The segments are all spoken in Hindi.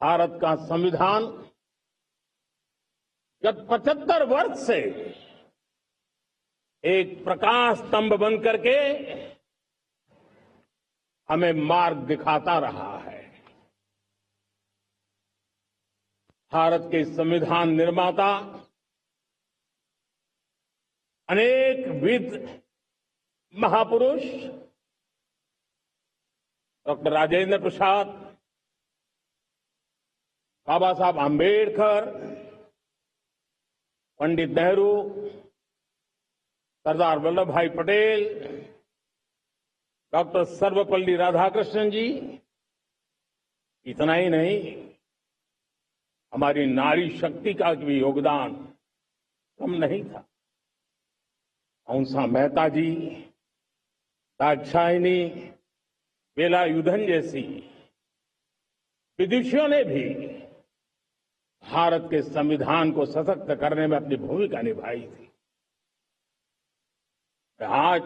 भारत का संविधान गत 75 वर्ष से एक प्रकाश स्तंभ बन करके हमें मार्ग दिखाता रहा है। भारत के संविधान निर्माता अनेक विद महापुरुष डॉक्टर राजेंद्र प्रसाद, बाबा साहब आंबेडकर, पंडित नेहरू, सरदार वल्लभ भाई पटेल, डॉक्टर सर्वपल्ली राधाकृष्णन जी, इतना ही नहीं, हमारी नारी शक्ति का भी योगदान कम नहीं था। हंसा मेहता जी, दाक्षायणी, वेलायुधन जैसी विदुषियों ने भी भारत के संविधान को सशक्त करने में अपनी भूमिका निभाई थी। आज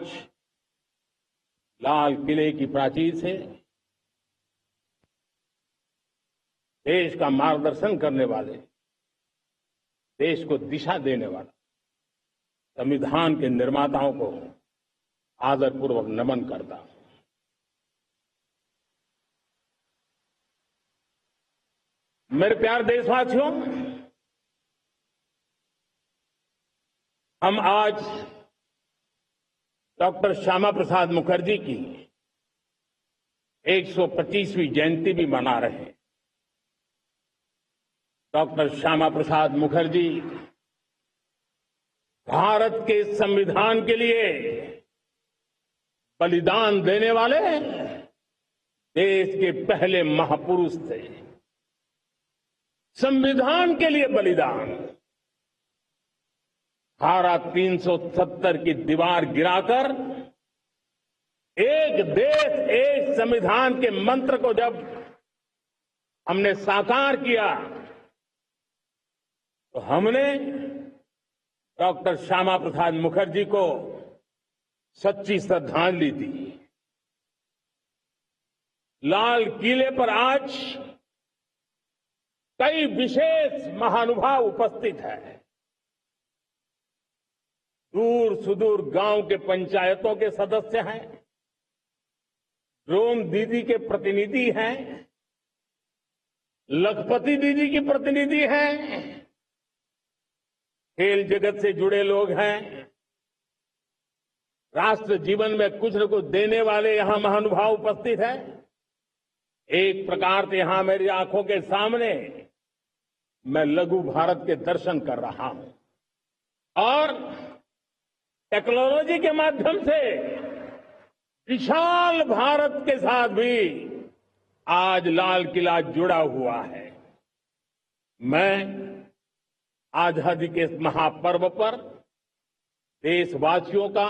लाल किले की प्राचीर से देश का मार्गदर्शन करने वाले, देश को दिशा देने वाला संविधान के निर्माताओं को आदरपूर्वक नमन करता हूं। मेरे प्यारे देशवासियों, हम आज डॉक्टर श्यामा प्रसाद मुखर्जी की 125वीं जयंती भी मना रहे हैं। डॉक्टर श्यामा प्रसाद मुखर्जी भारत के संविधान के लिए बलिदान देने वाले देश के पहले महापुरुष थे। संविधान के लिए बलिदान, धारा 370 की दीवार गिराकर एक देश एक संविधान के मंत्र को जब हमने साकार किया तो हमने डॉक्टर श्यामा प्रसाद मुखर्जी को सच्ची श्रद्धांजलि दी। लाल किले पर आज कई विशेष महानुभाव उपस्थित हैं। दूर सुदूर गांव के पंचायतों के सदस्य हैं, ड्रोन दीदी के प्रतिनिधि हैं, लखपति दीदी की प्रतिनिधि हैं, खेल जगत से जुड़े लोग हैं, राष्ट्र जीवन में कुछ न कुछ देने वाले यहां महानुभाव उपस्थित हैं। एक प्रकार से यहां मेरी आंखों के सामने मैं लघु भारत के दर्शन कर रहा हूं और टेक्नोलॉजी के माध्यम से विशाल भारत के साथ भी आज लाल किला जुड़ा हुआ है। मैं आजादी के इस महापर्व पर देशवासियों का,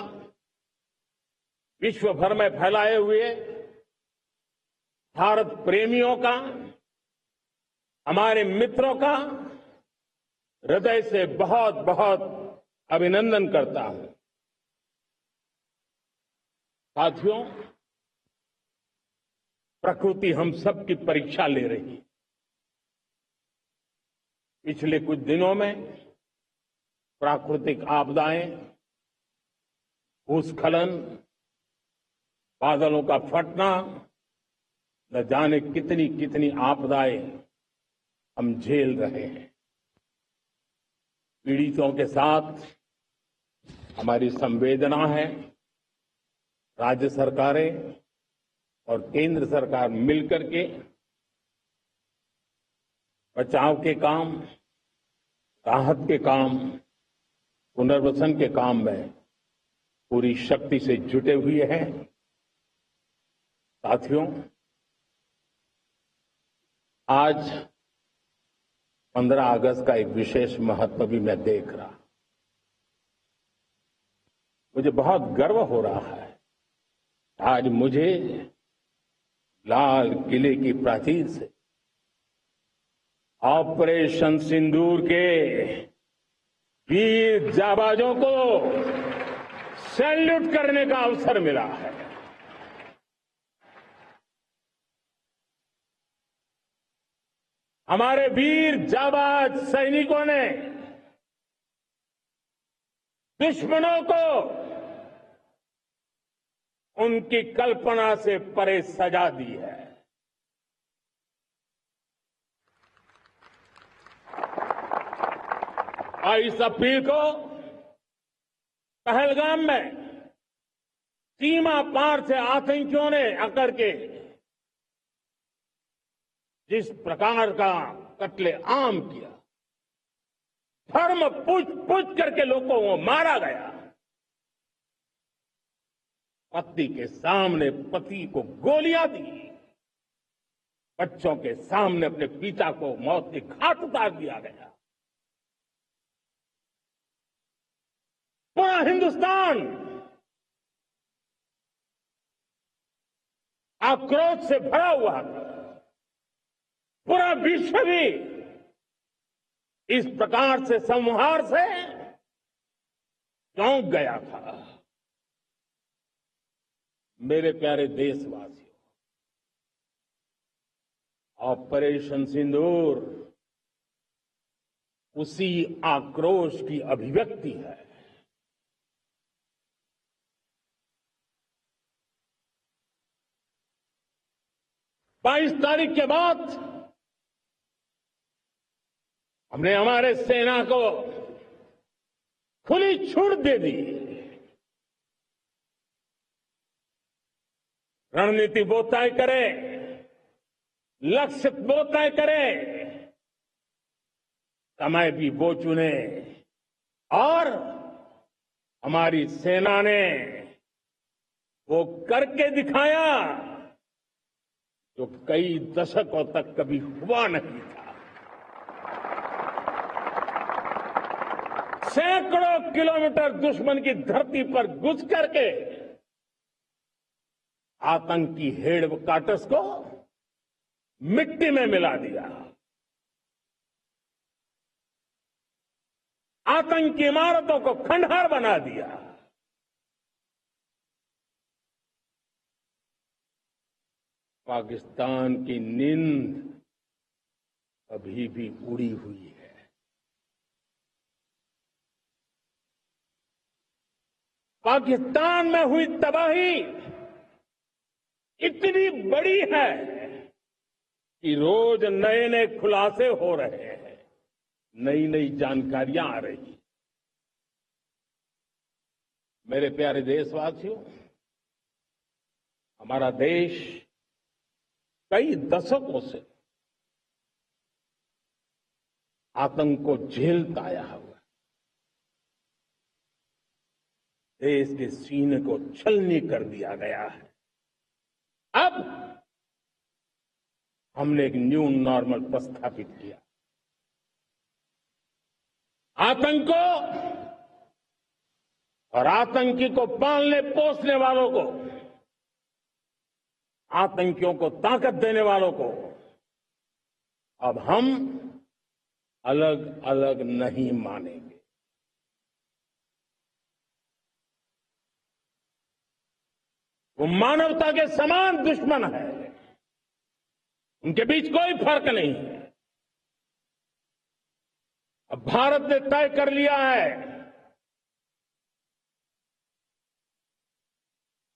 विश्व भर में फैलाए हुए भारत प्रेमियों का, हमारे मित्रों का हृदय से बहुत बहुत अभिनंदन करता हूं। साथियों, प्रकृति हम सब की परीक्षा ले रही है। पिछले कुछ दिनों में प्राकृतिक आपदाएं, भूस्खलन, बादलों का फटना, न जाने कितनी कितनी आपदाएं हम झेल रहे हैं। पीड़ितों के साथ हमारी संवेदना है। राज्य सरकारें और केंद्र सरकार मिलकर के बचाव के काम, राहत के काम, पुनर्वसन के काम में पूरी शक्ति से जुटे हुए हैं। साथियों, आज 15 अगस्त का एक विशेष महत्व भी मैं देख रहा। मुझे बहुत गर्व हो रहा है। आज मुझे लाल किले की प्राचीर से ऑपरेशन सिंदूर के वीर जाबाजों को सैल्यूट करने का अवसर मिला है। हमारे वीर जाबाज सैनिकों ने दुश्मनों को उनकी कल्पना से परे सजा दी है। और इस अपील को पहलगाम में सीमा पार से आतंकियों ने आकर के जिस प्रकार का कत्ले आम किया, धर्म पूछ करके लोगों को मारा गया, पत्नी के सामने पति को गोलियां दी, बच्चों के सामने अपने पिता को मौत के घाट उतार दिया गया। पूरा हिंदुस्तान आक्रोश से भरा हुआ था। पूरा विश्व भी इस प्रकार से संहार से चौंक गया था। मेरे प्यारे देशवासियों, ऑपरेशन सिंदूर उसी आक्रोश की अभिव्यक्ति है। 22 तारीख के बाद हमने हमारे सेना को खुली छूट दे दी। रणनीति वो तय करे, लक्ष्य वो तय करे, समय भी वो चुने, और हमारी सेना ने वो करके दिखाया जो कई दशकों तक कभी हुआ नहीं था। सैकड़ों किलोमीटर दुश्मन की धरती पर घुस करके आतंकी हेडक्वार्टर्स को मिट्टी में मिला दिया, आतंकी इमारतों को खंडहर बना दिया। पाकिस्तान की नींद अभी भी उड़ी हुई है। पाकिस्तान में हुई तबाही इतनी बड़ी है कि रोज नए नए खुलासे हो रहे हैं, नई नई जानकारियां आ रही। मेरे प्यारे देशवासियों, हमारा देश कई दशकों से आतंक को झेलता आया हुआ, देश के सीने को छलनी कर दिया गया है। अब हमने एक न्यू नॉर्मल प्रस्थापित किया। आतंक को और आतंकी को पालने पोसने वालों को, आतंकियों को ताकत देने वालों को अब हम अलग अलग नहीं मानेंगे। वो मानवता के समान दुश्मन है, उनके बीच कोई फर्क नहीं है। अब भारत ने तय कर लिया है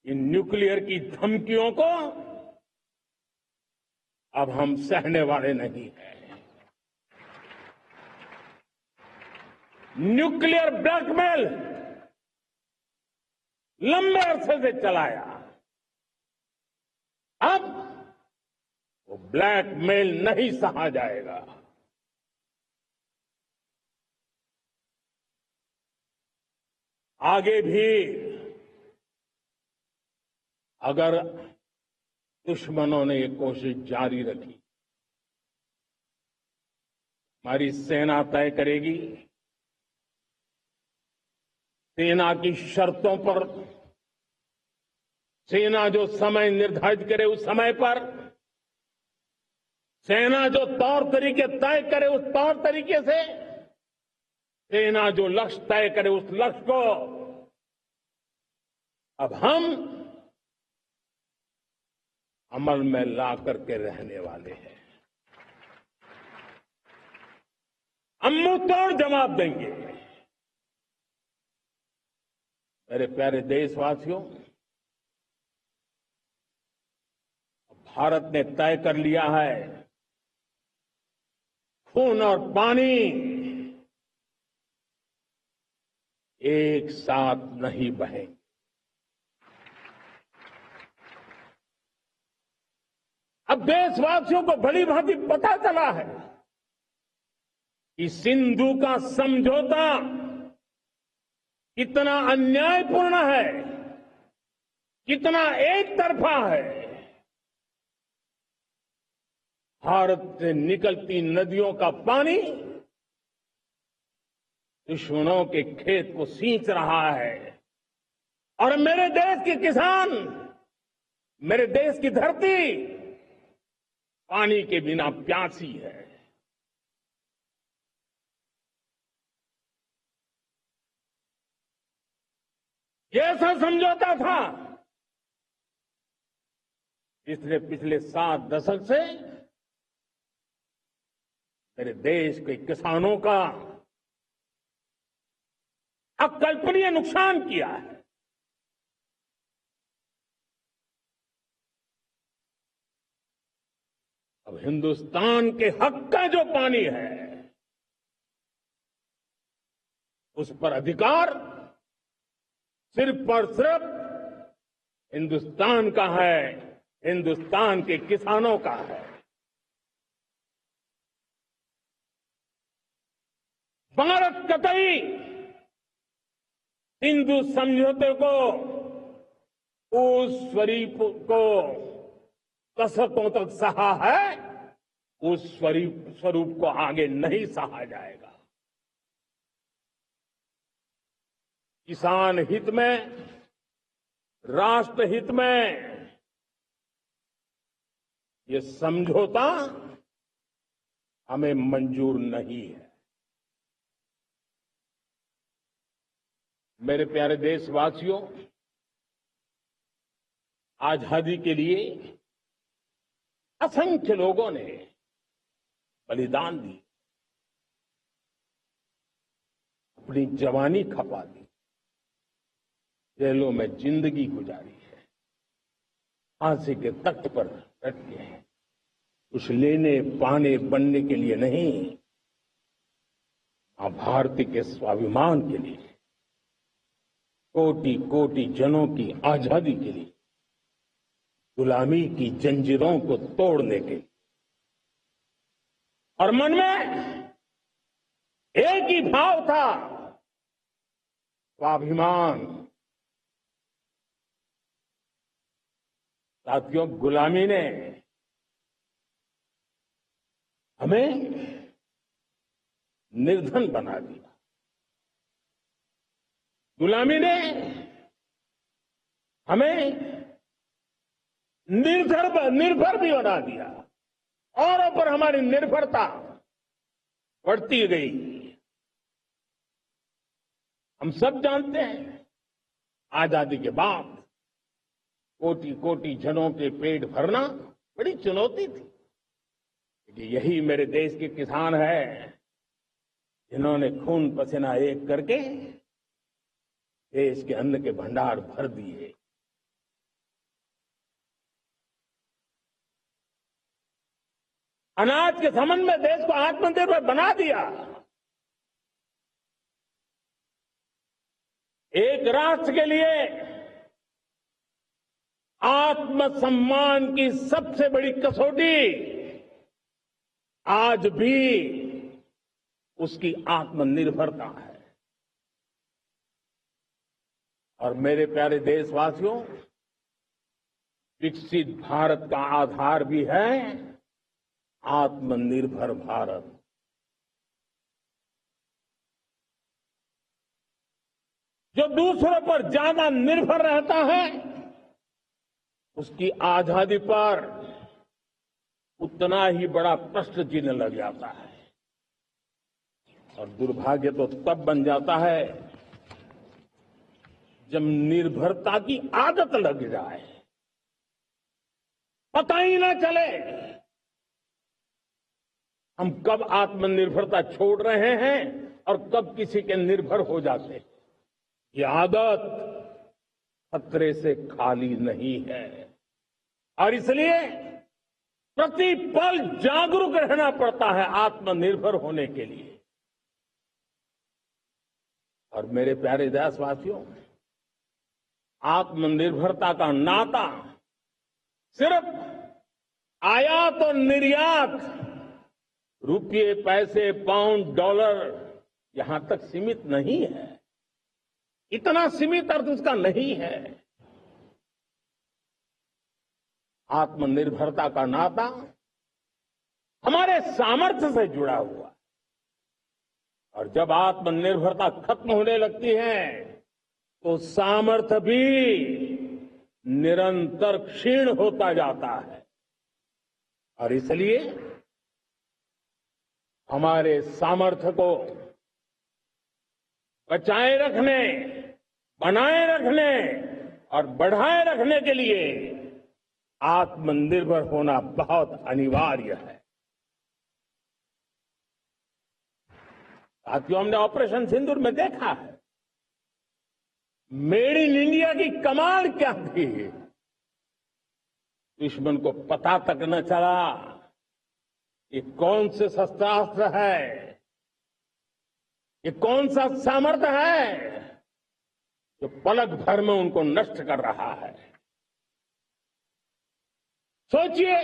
इन न्यूक्लियर की धमकियों को अब हम सहने वाले नहीं हैं। न्यूक्लियर ब्लैकमेल लंबे अरसे से चलाया, अब वो ब्लैकमेल नहीं सहा जाएगा। आगे भी अगर दुश्मनों ने ये कोशिश जारी रखी, हमारी सेना तय करेगी, सेना की शर्तों पर, सेना जो समय निर्धारित करे उस समय पर, सेना जो तौर तरीके तय करे उस तौर तरीके से, सेना जो लक्ष्य तय करे उस लक्ष्य को अब हम अमल में ला करके रहने वाले हैं। हम मुंह तोड़ जवाब देंगे। मेरे प्यारे देशवासियों, भारत ने तय कर लिया है, खून और पानी एक साथ नहीं बहेंगे। अब देशवासियों को भली भांति पता चला है कि सिंधु का समझौता कितना अन्यायपूर्ण है, कितना एक तरफा है। भारत से निकलती नदियों का पानी दुश्मनों के खेत को सींच रहा है और मेरे देश के किसान, मेरे देश की धरती पानी के बिना प्यासी है। ये ऐसा समझौता था इसलिए पिछले 7 दशक से मेरे देश के किसानों का अकल्पनीय नुकसान किया है। अब हिंदुस्तान के हक का जो पानी है उस पर अधिकार सिर्फ और सिर्फ हिंदुस्तान का है, हिंदुस्तान के किसानों का है। भारत कतई सिंधु समझौते को उस स्वरूप को दशकों तक सहा है, उस स्वरूप को आगे नहीं सहा जाएगा। किसान हित में, राष्ट्र हित में ये समझौता हमें मंजूर नहीं है। मेरे प्यारे देशवासियों, आजादी के लिए असंख्य लोगों ने बलिदान दी, अपनी जवानी खपा दी, जेलों में जिंदगी गुजारी है, फांसी के तख्त पर डटे हैं। कुछ लेने पाने बनने के लिए नहीं, मां भारती के स्वाभिमान के लिए, कोटि कोटि जनों की आजादी के लिए, गुलामी की जंजीरों को तोड़ने के लिए। और मन में एक ही भाव था, स्वाभिमान। साथियों, गुलामी ने हमें निर्धन बना दिया, गुलामी ने हमें निर्भर भी बना दिया, औरों पर हमारी निर्भरता बढ़ती गई। हम सब जानते हैं, आजादी के बाद कोटि कोटि जनों के पेट भरना बड़ी चुनौती थी। लेकिन यही मेरे देश के किसान हैं जिन्होंने खून पसीना एक करके देश के अन्न के भंडार भर दिए। अनाज के संबंध में देश को आत्मनिर्भर बना दिया। एक राष्ट्र के लिए आत्मसम्मान की सबसे बड़ी कसौटी आज भी उसकी आत्मनिर्भरता है। और मेरे प्यारे देशवासियों, विकसित भारत का आधार भी है आत्मनिर्भर भारत। जो दूसरों पर ज्यादा निर्भर रहता है उसकी आजादी पर उतना ही बड़ा प्रश्न चिन्ह लग जाता है। और दुर्भाग्य तो तब बन जाता है जब निर्भरता की आदत लग जाए, पता ही ना चले हम कब आत्मनिर्भरता छोड़ रहे हैं और कब किसी के निर्भर हो जाते हैं। ये आदत खतरे से खाली नहीं है और इसलिए प्रतिपल जागरूक रहना पड़ता है आत्मनिर्भर होने के लिए। और मेरे प्यारे देशवासियों, आत्मनिर्भरता का नाता सिर्फ आयात और निर्यात, रुपये, पैसे, पाउंड, डॉलर यहां तक सीमित नहीं है। इतना सीमित अर्थ उसका नहीं है। आत्मनिर्भरता का नाता हमारे सामर्थ्य से जुड़ा हुआ है और जब आत्मनिर्भरता खत्म होने लगती है तो सामर्थ्य भी निरंतर क्षीण होता जाता है। और इसलिए हमारे सामर्थ्य को बचाए रखने, बनाए रखने और बढ़ाए रखने के लिए आत्मनिर्भर होना बहुत अनिवार्य है। साथियों, हमने ऑपरेशन सिंदूर में देखा है मेड इन इंडिया की कमाल क्या थी। दुश्मन को पता तक न चला ये कौन से शस्त्रास्त्र है, ये कौन सा सामर्थ्य है जो पलक भर में उनको नष्ट कर रहा है। सोचिए,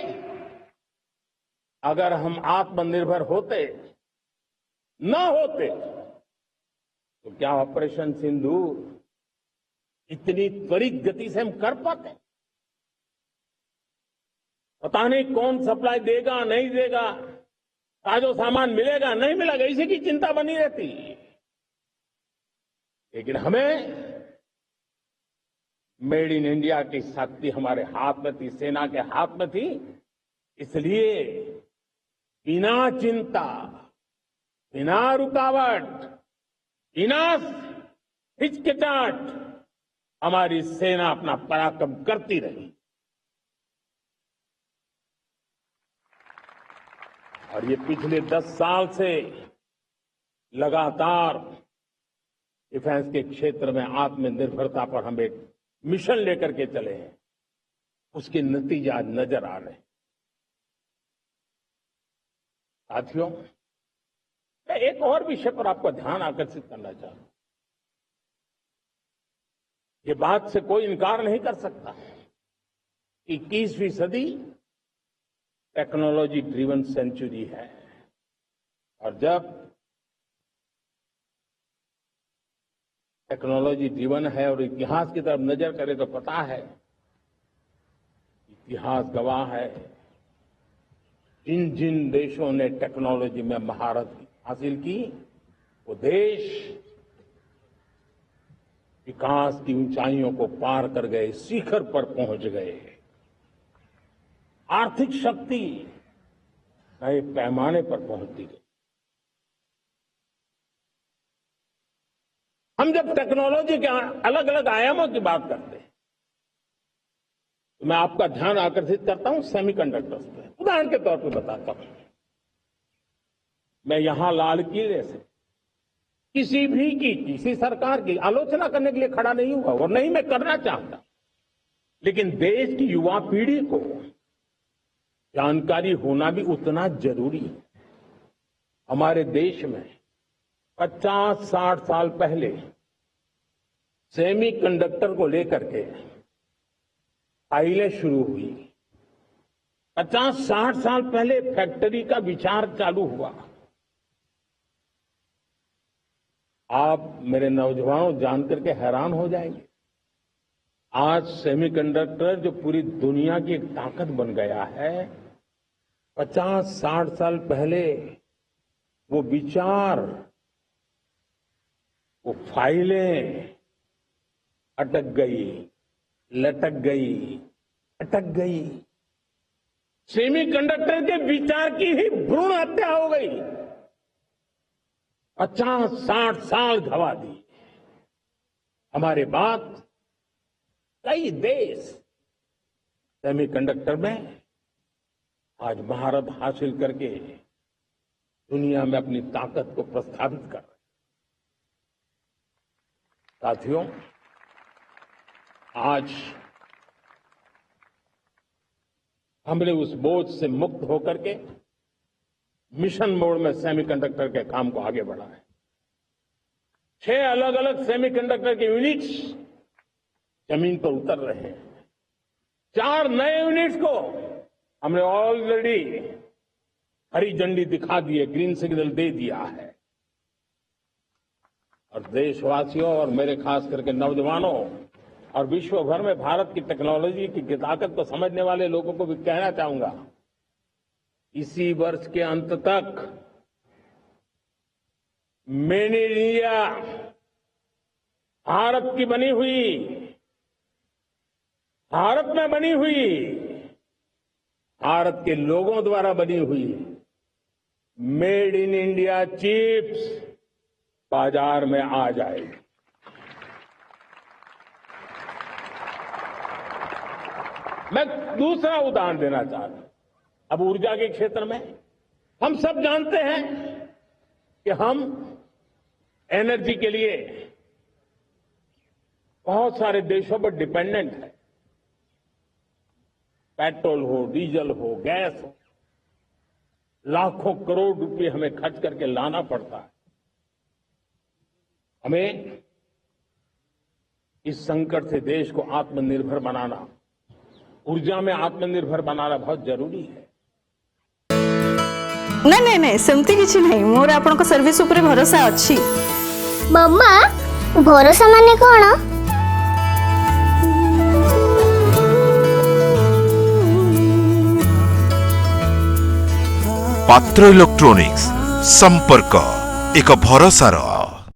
अगर हम आत्मनिर्भर होते न होते तो क्या ऑपरेशन सिंदूर इतनी त्वरित गति से हम कर पाते? पता नहीं कौन सप्लाई देगा नहीं देगा, साजो सामान मिलेगा नहीं मिलेगा, इसी की चिंता बनी रहती। लेकिन हमें मेड इन इंडिया की शक्ति हमारे हाथ में थी, सेना के हाथ में थी। इसलिए बिना चिंता, बिना रुकावट, बिना हिचकिचाहट हमारी सेना अपना पराक्रम करती रही। और ये पिछले 10 साल से लगातार डिफेंस के क्षेत्र में आत्मनिर्भरता पर हम एक मिशन लेकर के चले हैं, उसके नतीजे आज नजर आ रहे हैं। साथियों, मैं एक और विषय पर आपका ध्यान आकर्षित करना चाहता हूं। ये बात से कोई इनकार नहीं कर सकता, 21वीं सदी टेक्नोलॉजी ड्रिवन सेंचुरी है। और जब टेक्नोलॉजी ड्रिवन है और इतिहास की तरफ नजर करें तो पता है, इतिहास गवाह है, जिन जिन देशों ने टेक्नोलॉजी में महारत हासिल की वो देश विकास की ऊंचाइयों को पार कर गए, शिखर पर पहुंच गए। आर्थिक शक्ति नए पैमाने पर पहुंचती गई। हम जब टेक्नोलॉजी के अलग अलग आयामों की बात करते हैं तो मैं आपका ध्यान आकर्षित करता हूं सेमीकंडक्टर्स पे। उदाहरण के तौर पर बताता हूं, मैं यहां लाल किले से किसी सरकार की आलोचना करने के लिए खड़ा नहीं हुआ और नहीं मैं करना चाहता, लेकिन देश की युवा पीढ़ी को जानकारी होना भी उतना जरूरी है। हमारे देश में 50-60 साल पहले सेमीकंडक्टर को लेकर के फाइलें शुरू हुई। 50-60 साल पहले फैक्ट्री का विचार चालू हुआ। आप मेरे नौजवानों जानकर के हैरान हो जाएंगे, आज सेमीकंडक्टर जो पूरी दुनिया की एक ताकत बन गया है, 50-60 साल पहले वो विचार, वो फाइलें अटक गई, लटक गई, अटक गई। सेमीकंडक्टर के विचार की ही भ्रूण हत्या हो गई। 50-60 साल गवा दी। हमारे बाद कई देश सेमीकंडक्टर में आज महारत हासिल करके दुनिया में अपनी ताकत को प्रस्थापित कर रहे हैं। साथियों, आज हमने उस बोझ से मुक्त होकर के मिशन मोड में सेमीकंडक्टर के काम को आगे बढ़ा है। 6 अलग अलग सेमीकंडक्टर के यूनिट्स जमीन पर उतर रहे हैं। 4 नए यूनिट्स को हमने ऑलरेडी हरी झंडी दिखा दी है, ग्रीन सिग्नल दे दिया है। और देशवासियों और मेरे खास करके नौजवानों और विश्व भर में भारत की टेक्नोलॉजी की ताकत को समझने वाले लोगों को भी कहना चाहूंगा, इसी वर्ष के अंत तक मेड इन इंडिया, भारत की बनी हुई, भारत में बनी हुई, भारत के लोगों द्वारा बनी हुई मेड इन इंडिया चिप्स बाजार में आ जाएगी। मैं दूसरा उदाहरण देना चाहता हूं। अब ऊर्जा के क्षेत्र में हम सब जानते हैं कि हम एनर्जी के लिए बहुत सारे देशों पर डिपेंडेंट है। पेट्रोल हो, डीजल हो, गैस हो, लाखों करोड़ रुपए हमें खर्च करके लाना पड़ता है। हमें इस संकट से देश को आत्मनिर्भर बनाना, ऊर्जा में आत्मनिर्भर बनाना बहुत जरूरी है। नहीं नहीं नहीं, सेमती किछि नहीं, मोर आपन को सर्विस ऊपर भरोसा अछि। मम्मा, भरोसा माने कोन? पात्र इलेक्ट्रॉनिक्स संपर्क एक भरोसार